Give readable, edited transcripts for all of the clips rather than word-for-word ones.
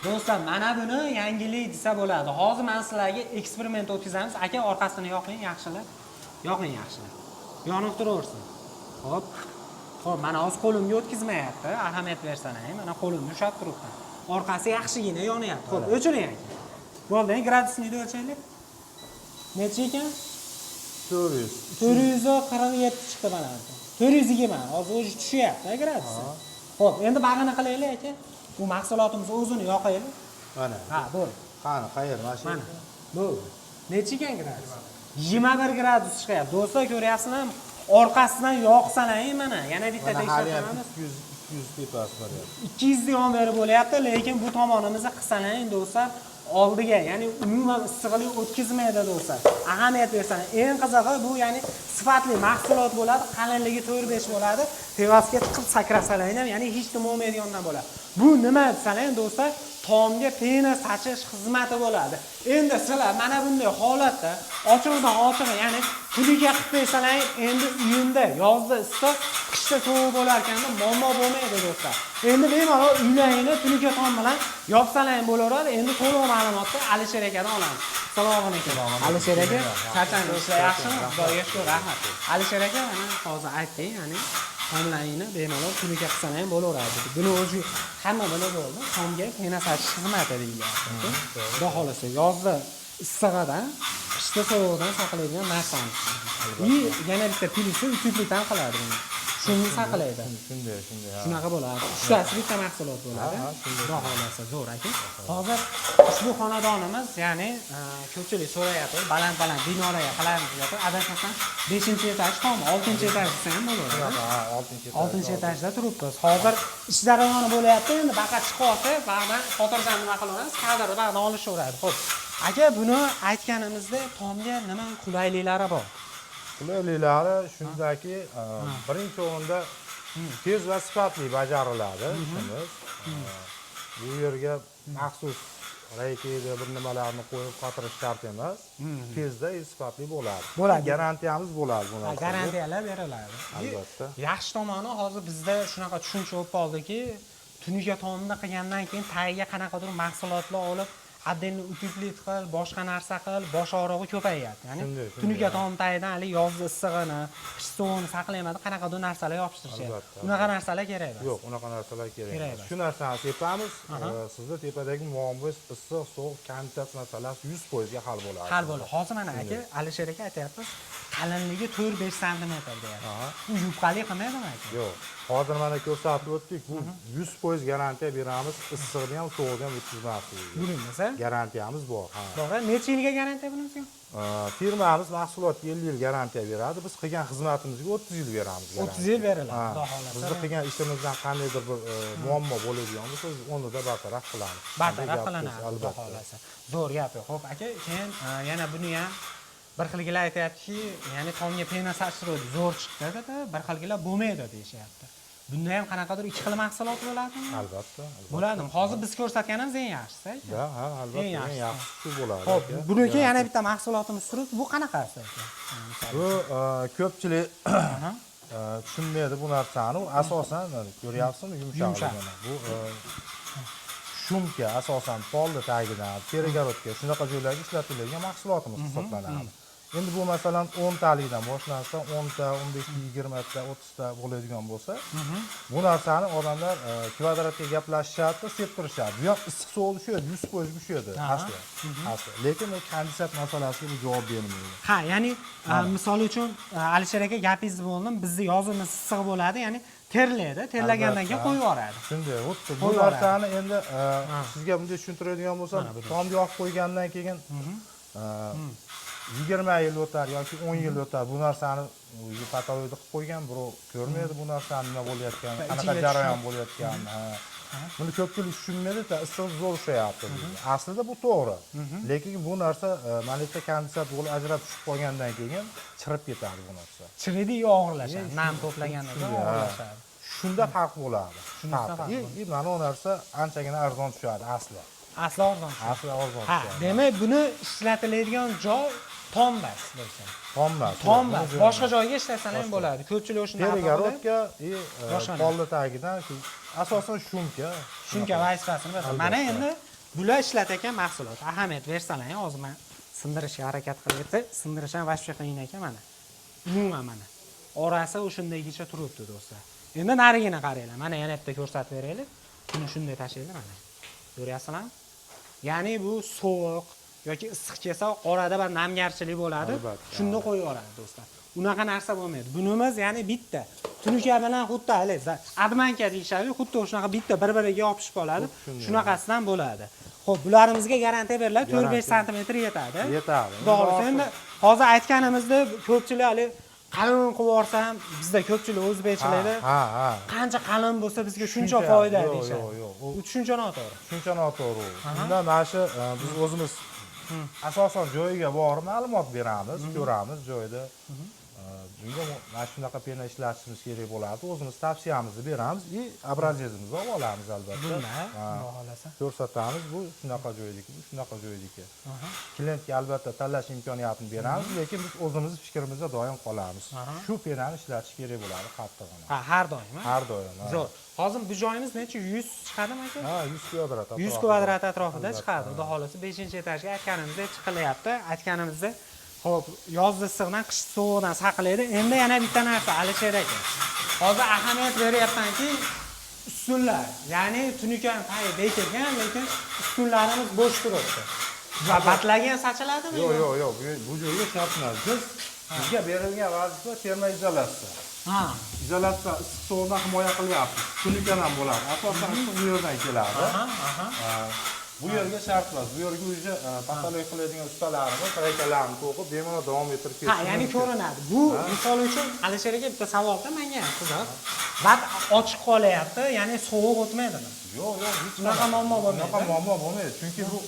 Do'stlar, mana buni yangilik desa bo'ladi. Hozir men sizlarga eksperiment o'tkazamiz. Aka, orqasini yoqing, yaxshilab. Yoqing yaxshilab. Yonib turaversin. Xo'p. Xo'p, mana hozir qo'limga o'tkazmayapti. Ahamiyat bersanay, mana qo'limni ushlab turibdi. Orqasi yaxshigina yonyapti. Xo'p, o'chiring aka. Bo'ldi, gradusni o'lchaylik. Necha ekan? 400. 447 chiqdi mana. 420. Hozir o'zi tushyapti gradusi. Xo'p, endi bag'ini qilaylik aka. Bu mahsulotimiz o'zini yoqaylik. Mana. Ha, bo'ldi. Qani, qayer mashina? Mana. Bo'ldi. Necha ekan gradus? 21 gradus chiqyapti. Do'stlar, ko'ryapsizlarmi? Orqasidan yoqsanay mana. Yana bitta tekshiramiz. 200 tepasi boryapti. 200 ga yon berib bo'lyapti, lekin bu tomonimizni qilsanay do'stlar, oldiga, ya'ni umuman issiqlik o'tkazmaydi do'stlar. Ahamiyat bersanay, eng qizig'i bu, ya'ni sifatli mahsulot bo'ladi, qalinligi 4-5 bo'ladi. Tevasga tiqib sakrasalar ham, ya'ni hech nima olmaydigandan bo'ladi. Bu nima desalar do'stlar, taomga pena sachish xizmati bo'ladi. Endi sizlar mana bunday holatda ochiqdan ochiq, ya'ni puliga qilib bersalar, endi uyingda yozda issiq, qishda sovuq bo'lar ekanda muammo bo'lmaydi do'stlar. Endi bemalol uylaringni puliga tom bilan yopsalar ham bo'laveradi. Endi to'liq ma'lumotni Alisher akadan olamiz. Assalomu alaykum. Alisher aka, qachon ishlar yaxshimi? Xudoga shukr, rahmat. Alisher aka, mana hozir aytding, ya'ni tomlaringni bemalol puliga qilsan ham bo'laveradi. Buni o'zi hamma bilib bo'ldi. Tomga pena sachish xizmati deyilyapti. Xudo xolasa yozda issig'idan, qishda sovuqdan saqlaydigan narsani. И yana bitta plyusi uchlikdan qiladi buni. Shuni saqlaydi. Shunday. Shunaqa bo'ladi. Uchtasi bitta mahsulot bo'ladi. Xudo xolasa zo'r aka. Hozir ushbu xonadonimiz, ya'ni ko'pchilik so'rayapti, baland binolarga qilamiz deb, adashmasam 5-etaj tom, 6-etaj desa ham bo'laveradi. Ha, 6-etajda turibmiz. Hozir ish jarayoni bo'layapti. Endi baqa chiqib olsa, ba'dan xotirjam nima qilaveramiz, kadrni ba'dan olishaveradi. Xo'p. Aka, buni aytganimizda tomga nima qulayliklari bor? Qulayliklari shundaki, birinchi o'rinda tez va sifatli bajariladi ishimiz. Bu yerga maxsus raykeyda bir nimalarni qo'yib qotirish shart emas. Tezda sifatli bo'ladi. Garantiyamiz bo'ladi bu narsaga. Garantiyalar beriladi. Albatta. Yaxshi tomoni hozir bizda shunaqa tushuncha bo'lib qoldiki, tuniga tomni qilgandan keyin tagiga qanaqadir mahsulotlar olib, addenni utiblik qil, boshqa narsa qil, bosh og'rig'i ko'payyapti. Ya'ni tuniga tom tagidan hali yozda issig'ini, qish sovug'ini saqlayman, qanaqadir narsalar yopishtirishyapti. Unaqa narsalar kerak emas. Yo'q, unaqa narsalar kerak emas. Shu narsani tepamiz, sizda tepadagi muammongiz issiq, sovuq, kondensat masalasi 100% ga hal bo'ladi. Hal bo'ladi. Hozir mana aka, Alisher aka aytayapsiz, qalinligi 4-5 cm deyapti. Bu yupqalik qilmaydimi aka? Yo'q. Hozir mana ko'rsatib o'tdik, bu 100% garantiya beramiz, issiqni ham, sovuqni ham o'tkazmaslik. Buning garantiyamiz bor. To'g'ri, necha yilga garantiya bunisi? Firmamiz mahsulotga 50 yil garantiya beradi. Biz qilgan xizmatimizga 30 yil beramiz. 30 yil beriladi, xudo xolasa. Biz qilgan ishimizdan qandaydir bir muammo bo'ladigan bo'lsa, biz uni da bartaraf qilamiz. Bartaraf qilinadi, xudo xolasa. Zo'r gap. Xo'p, aka, keyin yana buni ham bir xilgilar aytayaptiki, ya'ni tomga pena sachiradi, zo'r chiqdi dedi, bir xilgilar bo'lmaydi deyishyapti. Bunda ham qanaqadir ikki xil mahsulot bo'ladimi? Albatta. Bo'ladimi? Hozir biz ko'rsatganimiz eng yaxshisi. Ha, albatta, eng yaxshisi shu bo'ladi. Xo'p, buniki yana bitta mahsulotimiz turibdi. Bu qanaqasi aka? Bu ko'pchilik tushunmaydi bu narsani. Asosan ko'ryapsizmi, yumshoqligini. Bu shumka, asosan polni tagidan, peregorodka, shunaqa joylarga ishlatiladigan mahsulotimiz hisoblanadi. Endi bu masalan 10 talikdan boshlansa, 10 ta, 15 ta, 20 ta, 30 ta bo'ladigan bo'lsa, bu narsani odamlar kvadratga gaplashishadi, septirishadi. Bu ham issiq sovuq tushadi, 100% tushadi asli. Lekin bu kondensat masalasiga bu javob bermaydi. Ha, ya'ni misol uchun Alisher aka gapingizni bo'ldim, bizning yozimiz issiq bo'ladi, ya'ni terlaydi, terlagandan keyin qo'yib yuboradi. Shunday, xuddi bu narsani endi sizga bunday tushuntiradigan bo'lsam, tomga yoqib qo'ygandan keyin 20 yil o'tar yoki 10 yil o'tar, bu narsani patologiyada qilib qo'ygan birov ko'rmaydi bu narsani nima bo'layotganini, qanaqa jarayon bo'layotganini. Buni ko'pchilik tushunmaydi-da, issiq zo'r ushlayapti. Aslida bu to'g'ri. Lekin bu narsa mana bu kondensat bo'lib ajrab tushib qolgandan keyin chirib ketadi bu narsa. Chiridi og'irlashadi, nam to'plagandan keyin og'irlashadi. Shunda farq bo'ladi. Mana bu narsa anchagina arzon tushadi asli. Asli arzon. Asli arzon. Ha, demak buni ishlatiladigan joy tommas bo'lsa. Tommas. Boshqa joyga ishlatsan ham bo'ladi. Ko'pchilik o'shunday peregorodka polni tagidan asosan shumka vazifasini bajaradi. Mana endi bular ishlatayotgan mahsulot. Ahamiyat bersalar, hozir men sindirishga harakat qilyapti. Sindirish ham vashfa qiyin ekan mana. Umuman mana. Orasi o'shundaygacha turibdi do'stlar. Endi narigini qaranglar. Mana yana bitta ko'rsatib beraylik. Buni shunday tashlaylik mana. Ko'ryapsizlarmi? Ya'ni bu sovuq yoki issiq kelsa orada bir namgarchilik bo'ladi. Shunda qo'yib yuboradi do'stlar. Unaqa narsa bo'lmaydi. Bunimiz ya'ni bitta. Tunuka bilan xuddi hali admanka deyishadi, xuddi o'shunaqa bitta bir-biriga yopishib qoladi. Shunaqasidan bo'ladi. Xo'p, bularimizga garantiya beriladi, 4-5 sm yetadi. Yetadi. To'g'ri. Endi hozir aytganimizda ko'pchilik hali qalin qilib yuborsam, bizda ko'pchilik o'zbekchilarda qancha qalin bo'lsa bizga shuncha foyda deyishadi. Yo'q. U tushuncha noto'g'ri. Tushuncha noto'g'ri. Unda mana shu biz o'zimiz asosan joyiga borib ma'lumot beramiz, ko'ramiz joyda. Bunga mana shunaqa pena ishlatishimiz kerak bo'ladi. O'zimiz tavsiyamizni beramiz va obrazchimizni olib olamiz albatta. Xohlasa Ko'rsatamiz, bu shunaqa joydiki, bu shunaqa joydiki. Klientga albatta tanlash imkoniyatini beramiz, lekin biz o'zimiz fikrimizda doim qolamiz. Shu penani ishlatish kerak bo'ladi qattig'ini. Har doim. Har doim. Zo'r. Hozir bu joyimiz necha 100 chiqadimi aka? 100 kvadrat. 100 kvadrat atrofida chiqadi. Xudo xolasa 5-etajga aytganimizdek chiqilyapti. Aytganimizdek, xo'p, yozda issiqdan, qish sovuqdan saqlaydi. Endi yana bitta narsa Alisher aka. Hozir ahamiyat beryapmanki, ustunlar, ya'ni tunuka tayi bekilgan, lekin ustunlarimiz bo'sh turibdi. Va batlagan sachiladimi? Yo'q. Bu joyga shart emas. Bizga berilgan vazifa terma izolyatsiya. Izolyatsiya issiq sovuqdan himoya qilyapmiz. Tunukadan bo'ladi. Asosan bu yerdan keladi. Bu yerga shart emas. Bu yerga o'zi patologiya qiladigan ustalarimiz harakatlarni to'qib bemalol davom ettirib ketadi. Ya'ni ko'rinadi. Bu misol uchun Alisher aka bitta savolda menga qiziq. Bat ochiq qolyapti, ya'ni sovuq o'tmaydimi? Yo'q, hech Unaqa muammo bo'lmaydi. Unaqa muammo bo'lmaydi. Chunki bu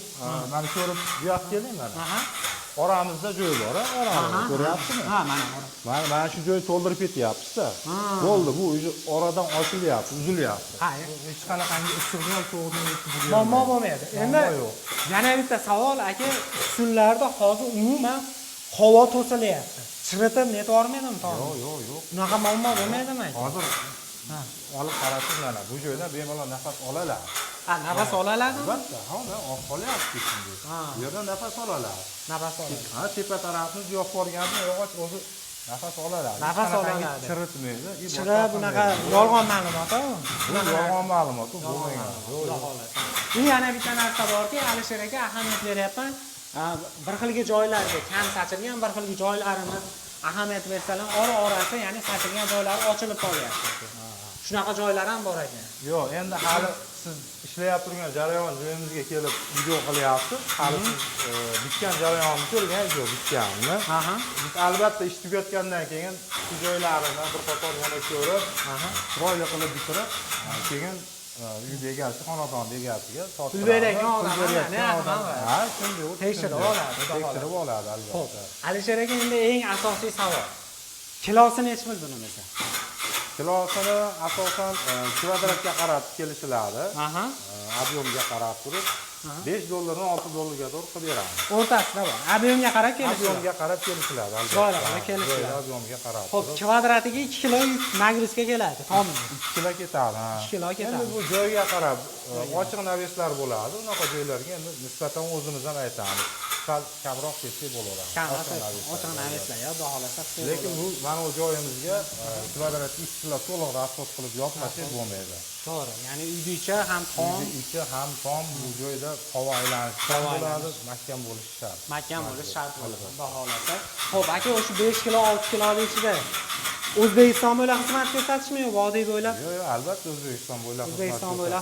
mana ko'rib bu yoqqa keling mana. Oramizda joy bor, oramizni ko'ryapsizmi? Mana shu joy to'ldirib ketyapsiz-da. Bo'ldi, bu oradan ochilyapti, uzilyapti. Hech qanaqangi issiqni ham sovuqni yetkazib muammo bo'lmaydi. Endi yana bitta savol aka, usullarda hozir umuman havo to'silyapti. Chiritib netib yormaydimi to'g'ri? Yo'q. Unaqa muammo bo'lmaydimi? Hozir olib qarasiz mana bu joydan bemalol nafas oladi. Nafas olaladimi? Albatta, qolyapti shunday. Bu yerdan nafas oladi. Nafas oladi. Tepa tarafni yopib borganmi, yog'och o'zi nafas oladi. Nafas oladi. Chiritmaydi. Chirib bunaqa yolg'on ma'lumot-ku. Bu yolg'on ma'lumot bo'lmagan. Bu yana bitta narsa borki, Alisher aka ahamiyat beryapman. Bir xilga joylarga kam sachilgan, bir xilga joylarimiz ahamiyat bersalar, orasi, ya'ni sachilgan joylari ochilib qolyapti. Shunaqa joylar ham bor ekan. Yo'q, endi hali siz ishlayib turgan jarayon joyimizga kelib video qilyapsiz. Hali siz bitgan jarayonni ko'rganingiz bitganini. Biz albatta ish tugatgandan keyin shu joylarini bir qator yana ko'rib, chiroyli qilib bitirib, keyin uy egasi, xonadon egasiga pul beradigan odam. Shunday tekshirib oladi albatta. Alisher aka, endi eng asosiy savol. Kilosi necha pul bunimizda? Kilosini asosan kvadratga qarab kelishiladi. Ob'yomga qarab turib, $5 dan $6 to'g'ri qilib beramiz. O'rtasida bor. Ob'yomga qarab kelishiladi. Ob'yomga qarab kelishiladi albatta. Joylarga kelishiladi. Ob'yomga qarab. Xo'p, kvadratiga 2 kilo nagruzka keladi. To'g'rimi? 2 kilo ketadi. 2 kilo ketadi. Endi bu joyga qarab ochiq naveslar bo'ladi. Unaqa joylarga endi nisbatan o'zimiz ham aytamiz. Sal kamroq ketsa bo'laveradi. Ochiq naveslar yo xohlasa. Lekin bu mana bu joyimizga kvadrat 2 kilo to'liq rasxod qilib yopmasak bo'lmaydi. To'g'ri. Ya'ni uyni ichi ham tom, ichi ham tom, bu joyda havo aylanishi bo'ladi, mahkam bo'lishi shart. Mahkam bo'lishi shart bo'ladi. Xohlasa. Xo'p, aka, o'sha 5 kilo, 6 kilo ichida O'zbekiston bo'ylab xizmat ko'rsatishmi yo vodiy bo'ylab? Yo'q, albatta O'zbekiston bo'ylab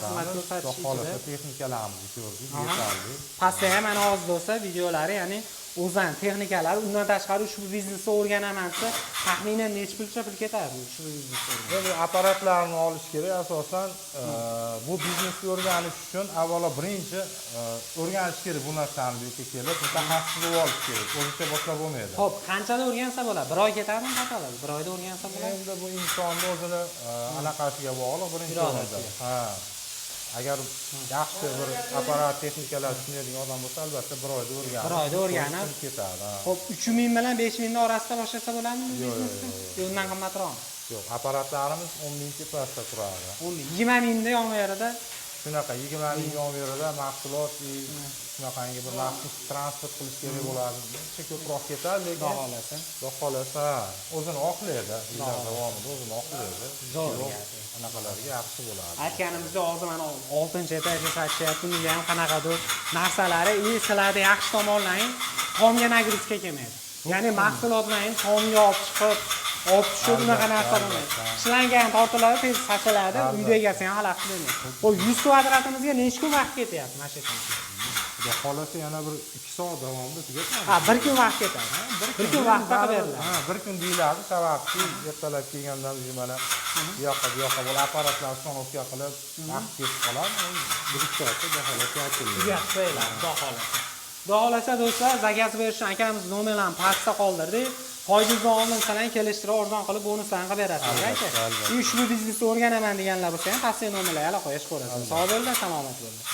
xizmat ko'rsatishimiz. Xohlasa texnikalarimizni ko'rdik, yetarli. Pastda ham mana hozir bo'lsa videolari, ya'ni o'zan texnikalari, undan tashqari ushbu biznesni o'rganaman desa, taxminan necha pul ketadi ushbu biznesni? Endi apparatlarni olish kerak. Asosan bu biznesni o'rganish uchun avvalo birinchi o'rganish kerak bu narsani bu yerga kelib, mutaxassis bo'lib olish kerak. O'zicha boshlab bo'lmaydi. Xo'p, qanchada o'rgansa bo'ladi? 1 oy ketadimi xatolar? 1 oyda o'rgansa bo'ladi. Endi bu insonni o'zini anaqasiga bog'liq birinchi o'rinda. Agar yaxshi bir apparat texnikalar tushunadigan odam bo'lsa, albatta 1 oyda o'rganib. 1 oyda o'rganib ketadi. Xo'p, 3000 bilan 5000 orasida boshlasa bo'ladimi biznesni? Undan qimmatroq. Yo'q, apparatlarimiz 10 ming tepasida turadi. 20 mingda yonverida shunaqa 20 million beradi mahsulot shunaqangi bir maxsus transport qilish kerak bo'ladi. Uncha ko'proq ketadi, lekin Xudo xolasa. Xudo xolasa o'zini oqlaydi. Yillar davomida o'zini oqlaydi. Zo'r. Anaqalarga yaxshi bo'ladi. Aytganimizda hozir mana 6-etajga satishyapti, unga ham qanaqadir narsalari, sizlarda yaxshi tomonlaring tomga nagrizka kelmaydi. Ya'ni mahsulotlarni tomga olib chiqib, olib tushib unaqa narsa bo'lmaydi. Ishlangan tortiladi, tez sachiladi, uyda egasi ham xalaqit bermaydi. Bu 100 kvadratimizga necha kun vaqt ketyapti mana shu yerda? Xudo xolasa yana bir 2 soat davomida tugatadi. Ha, 1 kun vaqt ketadi. 1 kun vaqtda beriladi. Ha, 1 kun deyiladi, sababki ertalab kelgandan keyin mana bu yoqqa bo'lib apparatlar uстановка qilib, vaqt ketib qoladi. 1-2 soatda xudo xolasa ochiladi. Tugatib qo'yiladi, xudo xolasa. Xudo xolasa do'stlar, zakaz berish uchun akamiz nomerlarini pastda qoldirdik. Foizdan oldin salan kelishtirib, arzon qilib bonuslarni qilib berasiz, aka. Ushbu biznesni o'rganaman deganlar bo'lsa ham pastga nomerlarga aloqa qilib ko'rasiz. Sog' bo'ling, salomat bo'ling.